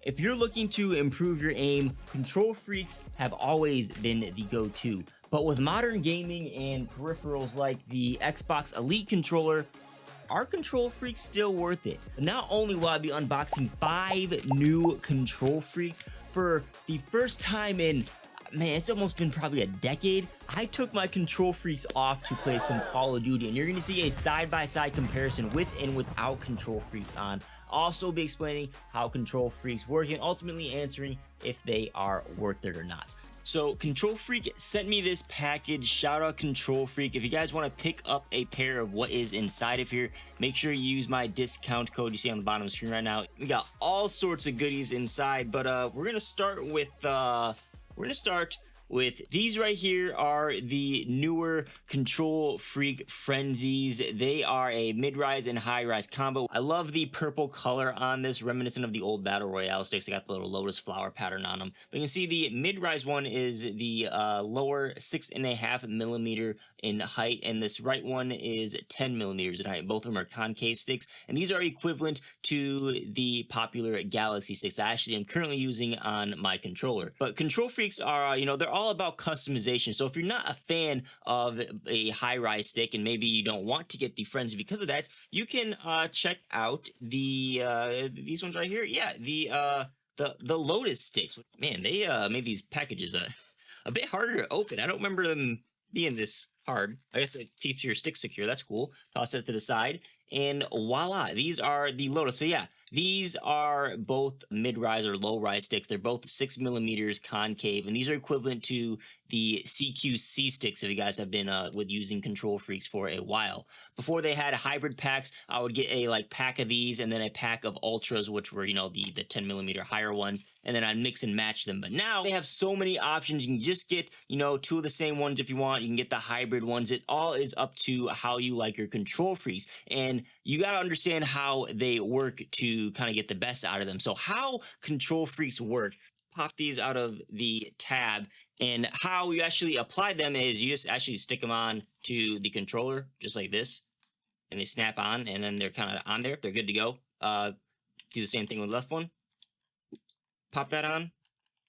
If you're looking to improve your aim, KontrolFreeks have always been the go-to. But with modern gaming and peripherals like the Xbox Elite controller, are KontrolFreeks still worth it? Not only will I be unboxing 5 new KontrolFreeks for the first time in, man, it's almost been probably a decade. I took my KontrolFreeks off to play some Call of Duty, and you're gonna see a side-by-side comparison with and without KontrolFreeks on. I'll also be explaining how KontrolFreeks work and ultimately answering if they are worth it or not. So KontrolFreek sent me this package. Shout out KontrolFreek. If you guys want to pick up a pair of what is inside of here, make sure you use my discount code you see on the bottom of the screen right now. We got all sorts of goodies inside, but we're gonna start with these right here. Are the newer KontrolFreek Frenzies. They are a mid-rise and high-rise combo. I love the purple color on this, reminiscent of the old Battle Royale sticks. They got the little Lotus flower pattern on them. But you can see the mid-rise one is the lower 6.5 millimeter in height, and this right one is 10 millimeters in height. Both of them are concave sticks, and these are equivalent to the popular Galaxy sticks I actually am currently using on my controller. But KontrolFreeks are, they're all about customization. So if you're not a fan of a high-rise stick and maybe you don't want to get the Frenzy because of that, you can check out these ones right here. Yeah, the Lotus sticks. Man, they made these packages a bit harder to open. I don't remember them being this hard. I guess it keeps your stick secure. That's cool. Toss it to the side, and voila, these are the Lotus. So yeah, these are both mid-rise or low-rise sticks. They're both 6 millimeters concave, and these are equivalent to the CQC sticks if you guys have been with using KontrolFreeks for a while. Before they had hybrid packs, I would get a pack of these and then a pack of Ultras, which were, the 10 millimeter higher ones, and then I'd mix and match them. But now they have so many options. You can just get, 2 of the same ones if you want. You can get the hybrid ones. It all is up to how you like your KontrolFreeks, and you got to understand how they work to kind of get the best out of them. So how KontrolFreeks work, pop these out of the tab, and how you actually apply them is you just actually stick them on to the controller just like this, and they snap on, and then they're kind of on there. They're good to go. Do the same thing with the left one. Pop that on,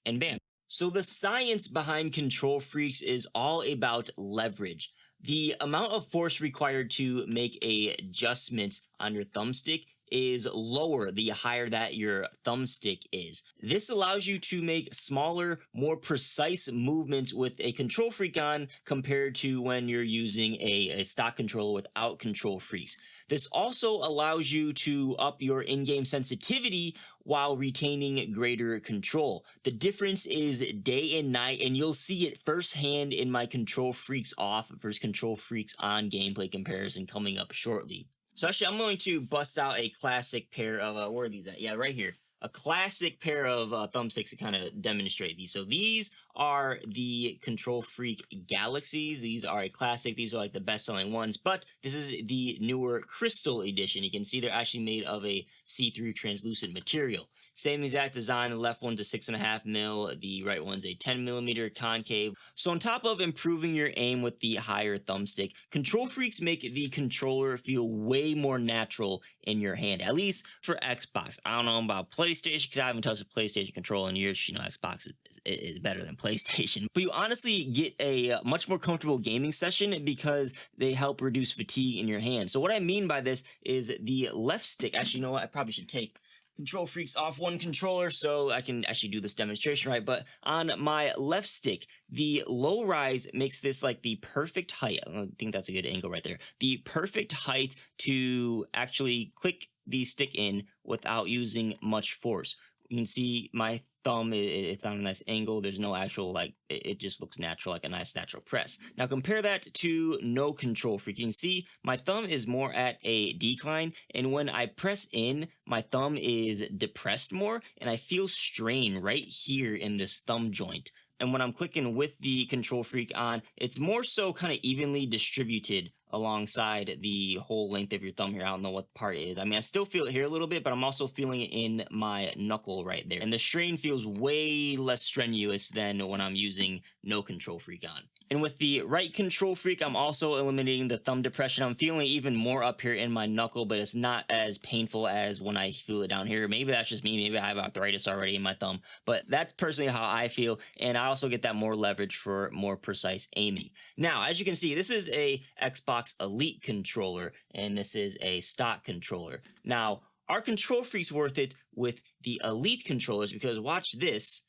and bam. So the science behind KontrolFreeks is all about leverage. The amount of force required to make adjustments on your thumbstick is lower the higher that your thumbstick is. This allows you to make smaller, more precise movements with a KontrolFreek on compared to when you're using a stock controller without KontrolFreeks. This also allows you to up your in-game sensitivity while retaining greater control. The difference is day and night, and you'll see it firsthand in my KontrolFreeks off versus KontrolFreeks on gameplay comparison coming up shortly. So actually, I'm going to bust out a classic pair of, where are these at? Yeah, right here. A classic pair of thumbsticks to kind of demonstrate these. So these are the KontrolFreek Galaxies. These are a classic. These are like the best-selling ones, but this is the newer Crystal Edition. You can see they're actually made of a see-through translucent material. Same exact design. The left one's a 6.5 mil. The right one's a 10 millimeter concave. So on top of improving your aim with the higher thumbstick, KontrolFreeks make the controller feel way more natural in your hand, at least for Xbox. I don't know about PlayStation because I haven't touched a PlayStation controller in years. Xbox is better than PlayStation. But you honestly get a much more comfortable gaming session because they help reduce fatigue in your hand. So what I mean by this is the left stick. Actually, you know what? I probably should take KontrolFreeks off one controller so I can actually do this demonstration right. But on my left stick, the low rise makes this like the perfect height. I think that's a good angle right there. The perfect height to actually click the stick in without using much force. You can see my thumb, it's on a nice angle. There's no actual, it just looks natural, like a nice natural press. Now compare that to no KontrolFreek. You can see my thumb is more at a decline, and when I press in, my thumb is depressed more, and I feel strain right here in this thumb joint. And when I'm clicking with the KontrolFreek on, it's more so kind of evenly distributed alongside the whole length of your thumb here. I don't know what part it is. I mean, I still feel it here a little bit, but I'm also feeling it in my knuckle right there. And the strain feels way less strenuous than when I'm using no KontrolFreek on. And with the right control freak, I'm also eliminating the thumb depression. I'm feeling even more up here in my knuckle, but it's not as painful as when I feel it down here. Maybe that's just me. Maybe I have arthritis already in my thumb, but that's personally how I feel. And I also get that more leverage for more precise aiming. Now, as you can see, this is a Xbox Elite controller, and this is a stock controller. Now, are KontrolFreeks worth it with the Elite controllers? Because watch this.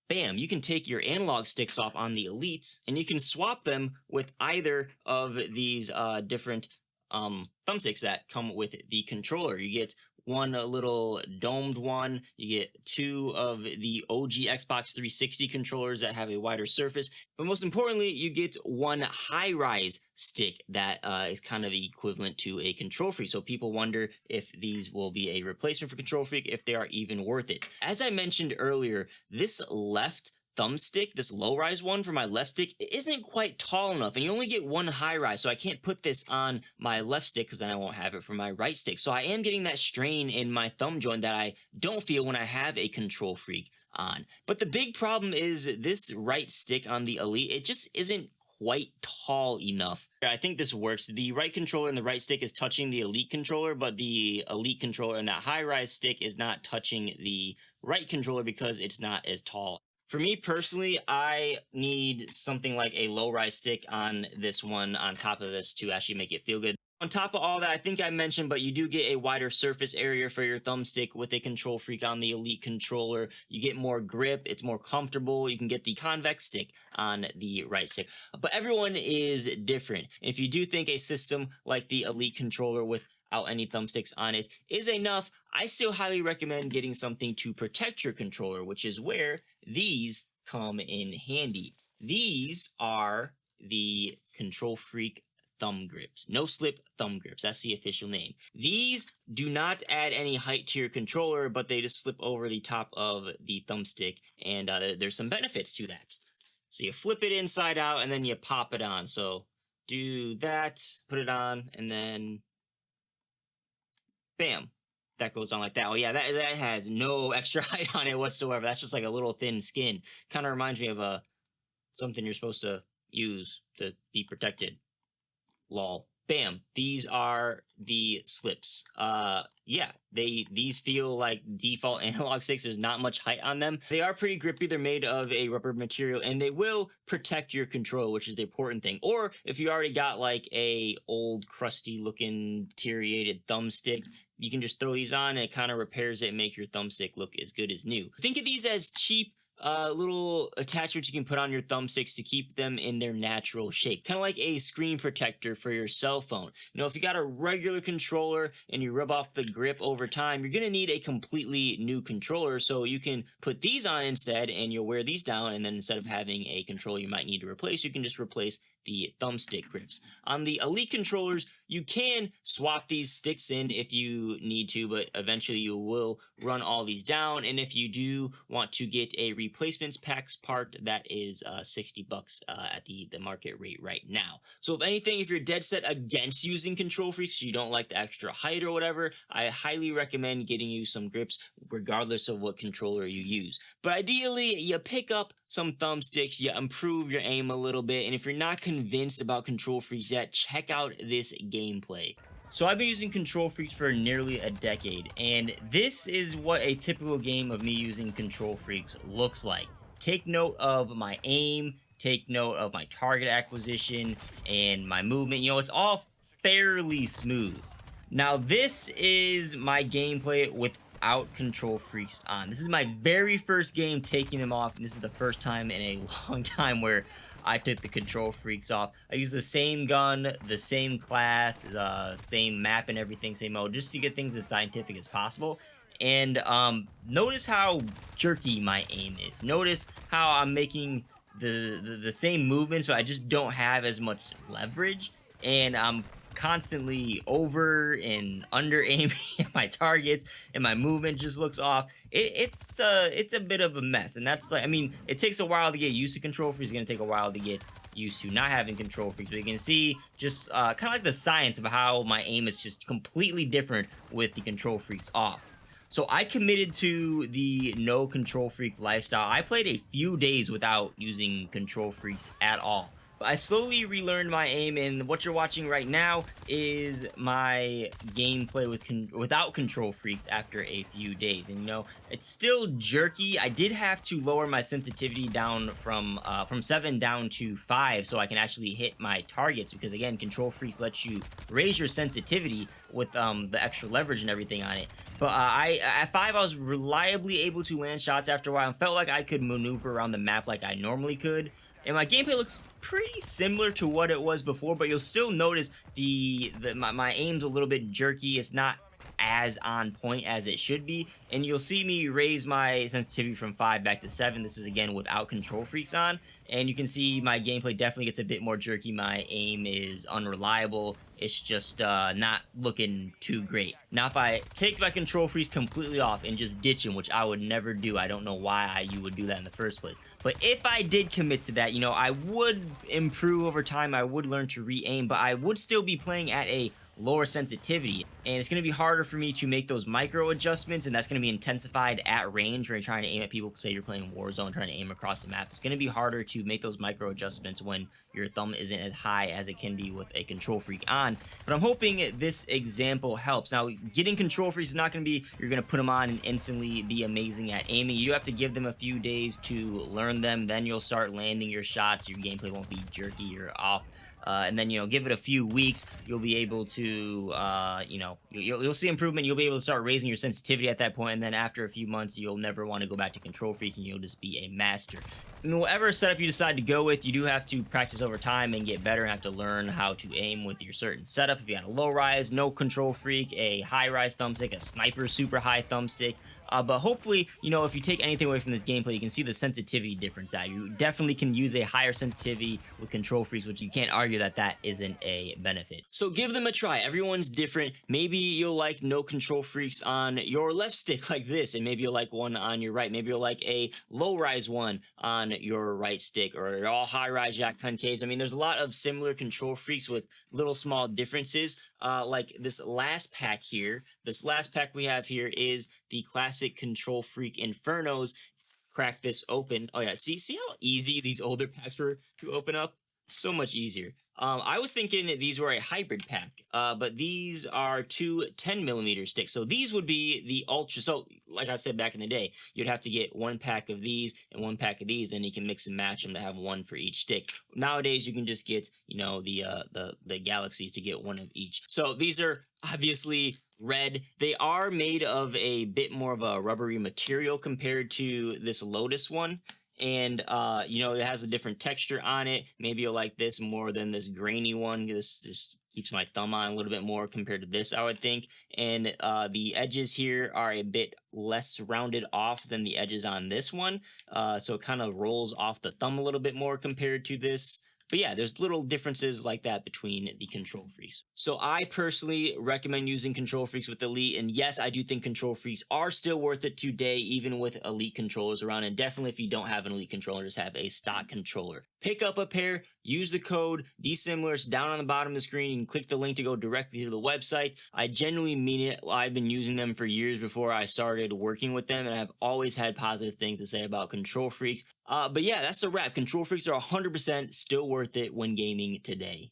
Bam, you can take your analog sticks off on the Elites, and you can swap them with either of these different thumbsticks that come with the controller. You get one little domed one, you get two of the OG Xbox 360 controllers that have a wider surface, but most importantly, you get one high-rise stick that is kind of equivalent to a KontrolFreek. So people wonder if these will be a replacement for KontrolFreek, if they are even worth it. As I mentioned earlier, this left thumbstick, this low-rise one for my left stick, isn't quite tall enough, and you only get one high-rise, so I can't put this on my left stick because then I won't have it for my right stick. So I am getting that strain in my thumb joint that I don't feel when I have a KontrolFreek on. But the big problem is this right stick on the Elite, it just isn't quite tall enough. I think this works. The right controller and the right stick is touching the Elite controller, but the Elite controller and that high-rise stick is not touching the right controller because it's not as tall. For me personally, I need something like a low-rise stick on this one on top of this to actually make it feel good. On top of all that, I think I mentioned, but you do get a wider surface area for your thumbstick with a KontrolFreek on the Elite controller. You get more grip, it's more comfortable. You can get the convex stick on the right stick. But everyone is different. If you do think a system like the Elite controller without any thumbsticks on it is enough, I still highly recommend getting something to protect your controller, which is where these come in handy. These are the KontrolFreek thumb grips. No slip thumb grips. That's the official name. These do not add any height to your controller, but they just slip over the top of the thumbstick, and there's some benefits to that. So you flip it inside out, and then you pop it on. So do that, put it on, and then bam. That goes on like that. Oh yeah, that has no extra height on it whatsoever. That's just like a little thin skin. Kind of reminds me of something you're supposed to use to be protected. Lol. Bam. These are the slips. Yeah, these feel like default analog sticks. There's not much height on them. They are pretty grippy. They're made of a rubber material, and they will protect your controller, which is the important thing. Or if you already got like a old crusty looking deteriorated thumbstick, you can just throw these on and it kind of repairs it and make your thumbstick look as good as new. Think of these as cheap little attachments you can put on your thumbsticks to keep them in their natural shape. Kind of like a screen protector for your cell phone. You know, if you got a regular controller and you rub off the grip over time, you're going to need a completely new controller, so you can put these on instead and you'll wear these down, and then instead of having a controller you might need to replace, you can just replace the thumbstick grips. On the Elite controllers, you can swap these sticks in if you need to, but eventually you will run all these down, and if you do want to get a replacements packs part, that is $60 at the market rate right now. So if anything, if you're dead set against using KontrolFreeks, you don't like the extra height or whatever, I highly recommend getting you some grips regardless of what controller you use. But ideally, you pick up some thumbsticks, you improve your aim a little bit, and if you're not convinced about KontrolFreeks yet, check out this gameplay. So I've been using KontrolFreeks for nearly a decade, and this is what a typical game of me using KontrolFreeks looks like. Take note of my aim, take note of my target acquisition, and my movement. You know, it's all fairly smooth. Now this is my gameplay without KontrolFreeks on. This is my very first game taking them off, and this is the first time in a long time where I took the KontrolFreeks off. I use the same gun, the same class, the same map and everything, same mode, just to get things as scientific as possible. And notice how jerky my aim is. Notice how I'm making the same movements, but I just don't have as much leverage. And I'm constantly over and under aiming at my targets, and my movement just looks off. It's a bit of a mess, and that's like, I mean, it takes a while to get used to KontrolFreeks. It's gonna take a while to get used to not having KontrolFreeks, but you can see just kind of like the science of how my aim is just completely different with the KontrolFreeks off. So I committed to the no Control Freak lifestyle. I played a few days without using Control Freaks at all. I slowly relearned my aim, and what you're watching right now is my gameplay without Control Freaks after a few days. And you know, it's still jerky. I did have to lower my sensitivity down from 7 down to 5 so I can actually hit my targets, because again, Control Freaks lets you raise your sensitivity with the extra leverage and everything on it. But at 5, I was reliably able to land shots after a while and felt like I could maneuver around the map like I normally could. And my gameplay looks pretty similar to what it was before, but you'll still notice my aim's a little bit jerky. It's not as on point as it should be, and you'll see me raise my sensitivity from 5 back to 7. This is again without Control Freaks on, and you can see my gameplay definitely gets a bit more jerky. My aim is unreliable. It's just not looking too great. Now if I take my Control Freaks completely off and just ditch them, which I would never do, I don't know why you would do that in the first place, but if I did commit to that, you know, I would improve over time. I would learn to re-aim, but I would still be playing at a lower sensitivity, and it's going to be harder for me to make those micro adjustments, and that's going to be intensified at range when you're trying to aim at people. Say you're playing Warzone, trying to aim across the map, it's going to be harder to make those micro adjustments when your thumb isn't as high as it can be with a Control Freak on. But I'm hoping this example helps. Now, getting Control Freaks is not going to be you're going to put them on and instantly be amazing at aiming. You have to give them a few days to learn them, then you'll start landing your shots. Your gameplay won't be jerky or off. And then, you know, give it a few weeks, you'll be able to, you know, you'll see improvement. You'll be able to start raising your sensitivity at that point, and then after a few months, you'll never want to go back to Control Freaks, and you'll just be a master. I mean, whatever setup you decide to go with, you do have to practice over time and get better, and have to learn how to aim with your certain setup. If you got a low rise, no Control Freak, a high rise thumbstick, a sniper super high thumbstick. But hopefully, you know, if you take anything away from this gameplay, you can see the sensitivity difference. That you definitely can use a higher sensitivity with Control Freaks, which you can't argue that isn't a benefit. So give them a try. Everyone's different. Maybe you'll like no Control Freaks on your left stick like this, and maybe you'll like one on your right. Maybe you'll like a low rise one on your right stick, or all high rise Jack 10Ks. I mean, there's a lot of similar Control Freaks with little small differences. Like this last pack here. This last pack we have here is the classic KontrolFreek Infernos. Crack this open. Oh yeah, see how easy these older packs were to open up? So much easier. I was thinking these were a hybrid pack, but these are two 10mm sticks. So these would be the ultra. So like I said back in the day, you'd have to get one pack of these and one pack of these, and you can mix and match them to have one for each stick. Nowadays, you can just get, you know, the galaxies to get one of each. So these are obviously red. They are made of a bit more of a rubbery material compared to this Lotus one. And, you know, it has a different texture on it. Maybe you'll like this more than this grainy one. This just keeps my thumb on a little bit more compared to this, I would think. And the edges here are a bit less rounded off than the edges on this one. So it kind of rolls off the thumb a little bit more compared to this. But yeah, there's little differences like that between the Control Freaks. So I personally recommend using Control Freaks with Elite, and yes, I do think Control Freaks are still worth it today, even with Elite controllers around, and definitely if you don't have an Elite controller, just have a stock controller. Pick up a pair, use the code DeeSimilar. It's down on the bottom of the screen. You can click the link to go directly to the website. I genuinely mean it. I've been using them for years before I started working with them, and I've always had positive things to say about Control Freaks. But yeah, that's a wrap. Control Freaks are 100% still worth it when gaming today.